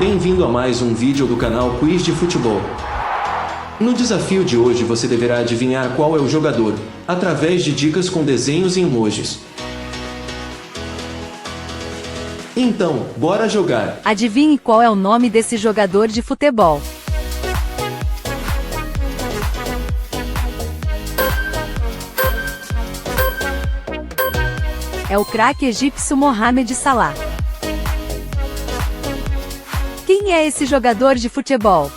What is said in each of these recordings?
Bem-vindo a mais um vídeo do canal Quiz de Futebol. No desafio de hoje você deverá adivinhar qual é o jogador, através de dicas com desenhos e emojis. Então, bora jogar! Adivinhe qual é o nome desse jogador de futebol. É o craque egípcio Mohamed Salah. Quem é esse jogador de futebol?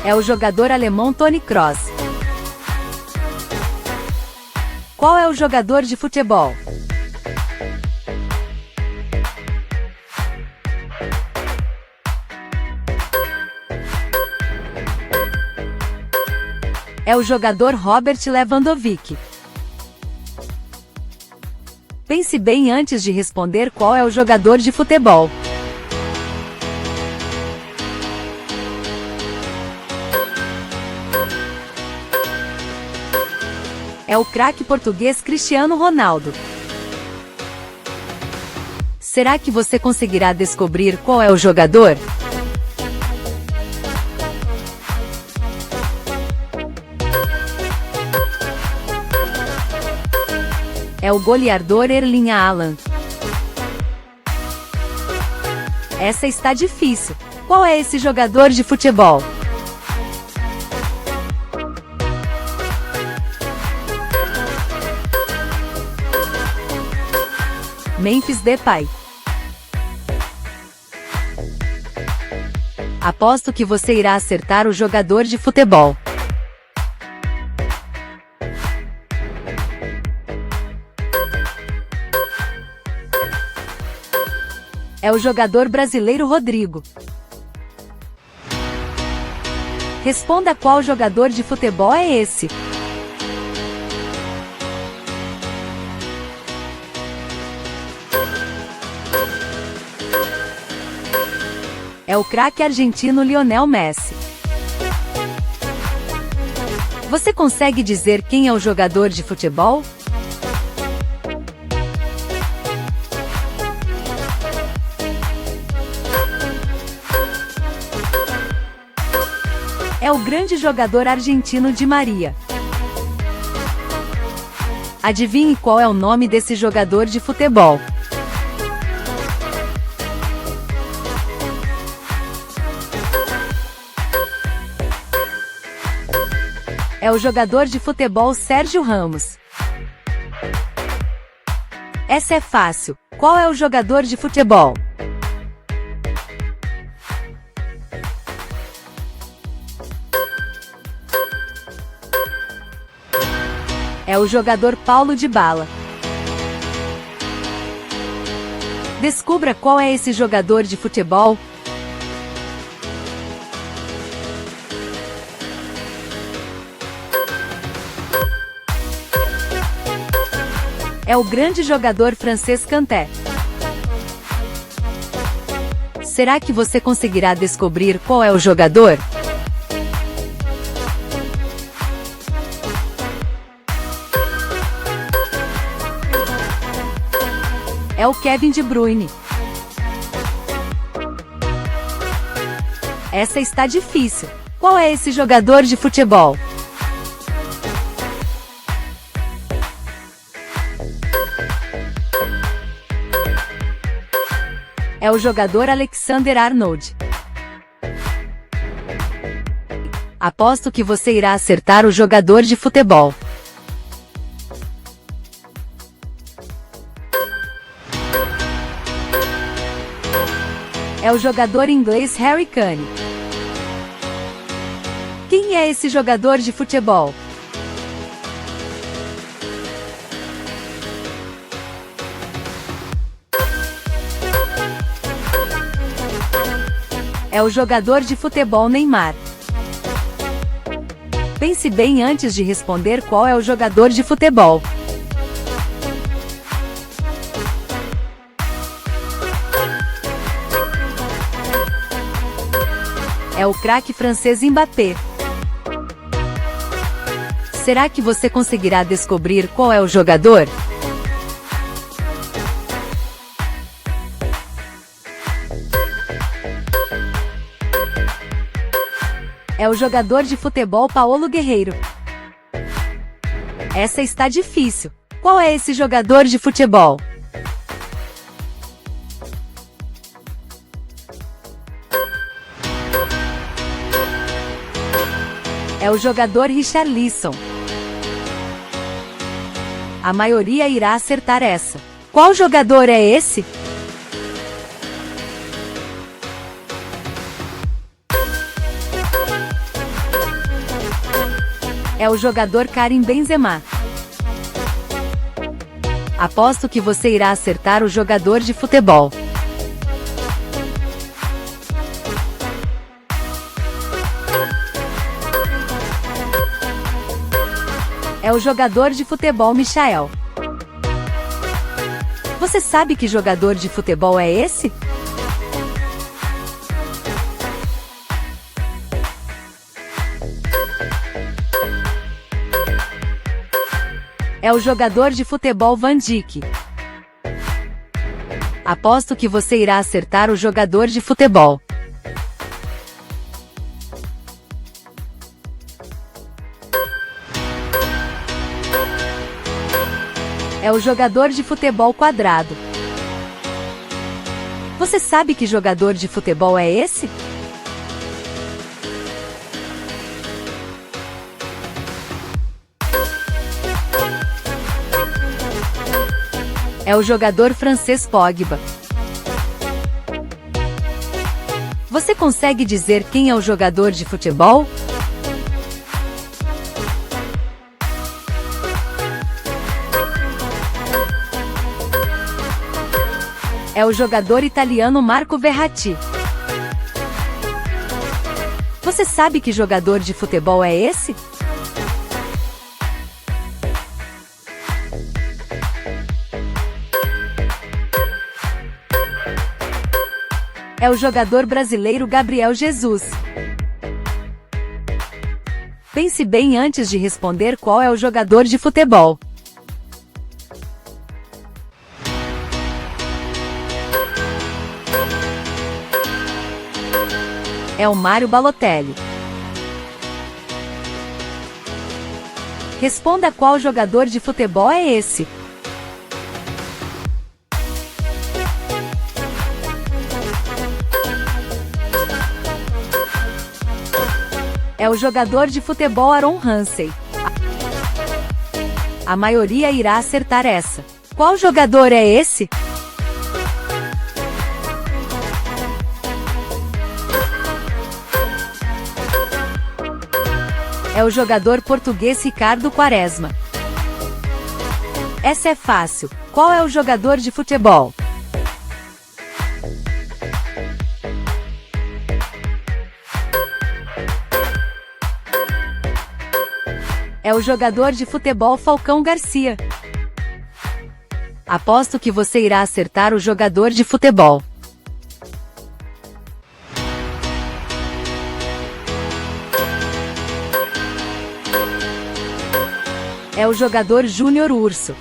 É o jogador alemão Toni Kroos. Qual é o jogador de futebol? É o jogador Robert Lewandowski. Pense bem antes de responder qual é o jogador de futebol. É o craque português Cristiano Ronaldo. Será que você conseguirá descobrir qual é o jogador? É o goleador Erling Haaland. Essa está difícil. Qual é esse jogador de futebol? Memphis Depay. Aposto que você irá acertar o jogador de futebol. É o jogador brasileiro Rodrigo. Responda qual jogador de futebol é esse. É o craque argentino Lionel Messi. Você consegue dizer quem é o jogador de futebol? É o grande jogador argentino Di Maria. Adivinhe qual é o nome desse jogador de futebol. É o jogador de futebol Sérgio Ramos. Essa é fácil. Qual é o jogador de futebol? É o jogador Paulo Dybala. Descubra qual é esse jogador de futebol. É o grande jogador francês Kanté. Será que você conseguirá descobrir qual é o jogador? É o Kevin De Bruyne. Essa está difícil. Qual é esse jogador de futebol? É o jogador Alexander Arnold. Aposto que você irá acertar o jogador de futebol. É o jogador inglês Harry Kane. Quem é esse jogador de futebol? É o jogador de futebol Neymar. Pense bem antes de responder qual é o jogador de futebol. É o craque francês Mbappé. Será que você conseguirá descobrir qual é o jogador? É o jogador de futebol Paulo Guerreiro. Essa está difícil. Qual é esse jogador de futebol? É o jogador Richarlison. A maioria irá acertar essa. Qual jogador é esse? É o jogador Karim Benzema. Aposto que você irá acertar o jogador de futebol. É o jogador de futebol Michael. Você sabe que jogador de futebol é esse? É o jogador de futebol Van Dijk. Aposto que você irá acertar o jogador de futebol. É o jogador de futebol Quadrado. Você sabe que jogador de futebol é esse? É o jogador francês Pogba. Você consegue dizer quem é o jogador de futebol? É o jogador italiano Marco Verratti. Você sabe que jogador de futebol é esse? É o jogador brasileiro Gabriel Jesus. Pense bem antes de responder qual é o jogador de futebol. É o Mário Balotelli. Responda qual jogador de futebol é esse. É o jogador de futebol Aaron Ramsey. A maioria irá acertar essa. Qual jogador é esse? É o jogador português Ricardo Quaresma. Essa é fácil. Qual é o jogador de futebol? É o jogador de futebol Falcão Garcia. Aposto que você irá acertar o jogador de futebol. É o jogador Júnior Urso.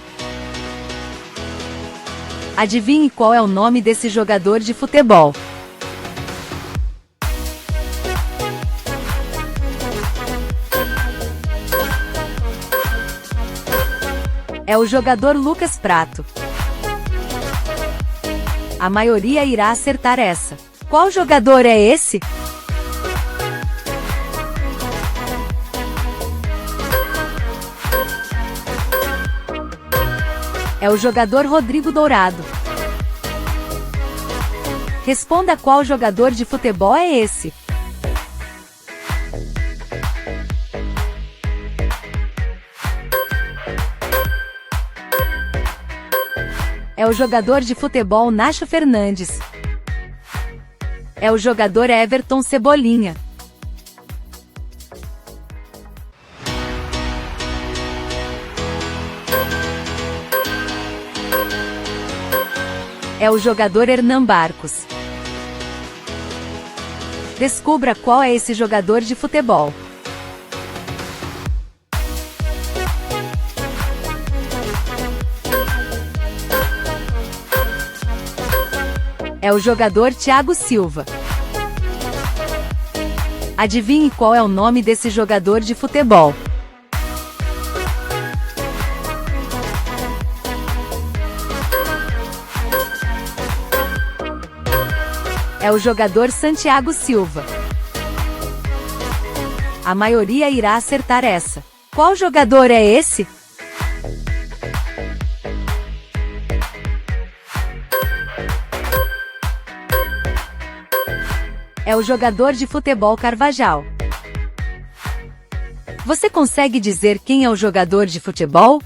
Adivinhe qual é o nome desse jogador de futebol. É o jogador Lucas Prato. A maioria irá acertar essa. Qual jogador é esse? É o jogador Rodrigo Dourado. Responda qual jogador de futebol é esse. É o jogador de futebol Nacho Fernandes. É o jogador Everton Cebolinha. É o jogador Hernan Barcos. Descubra qual é esse jogador de futebol. É o jogador Thiago Silva. Adivinhe qual é o nome desse jogador de futebol. É o jogador Santiago Silva. A maioria irá acertar essa. Qual jogador é esse? É o jogador de futebol Carvajal. Você consegue dizer quem é o jogador de futebol?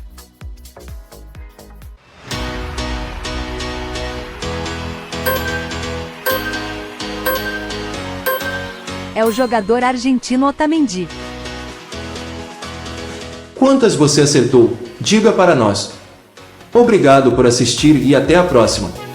É o jogador argentino Otamendi. Quantas você acertou? Diga para nós. Obrigado por assistir e até a próxima.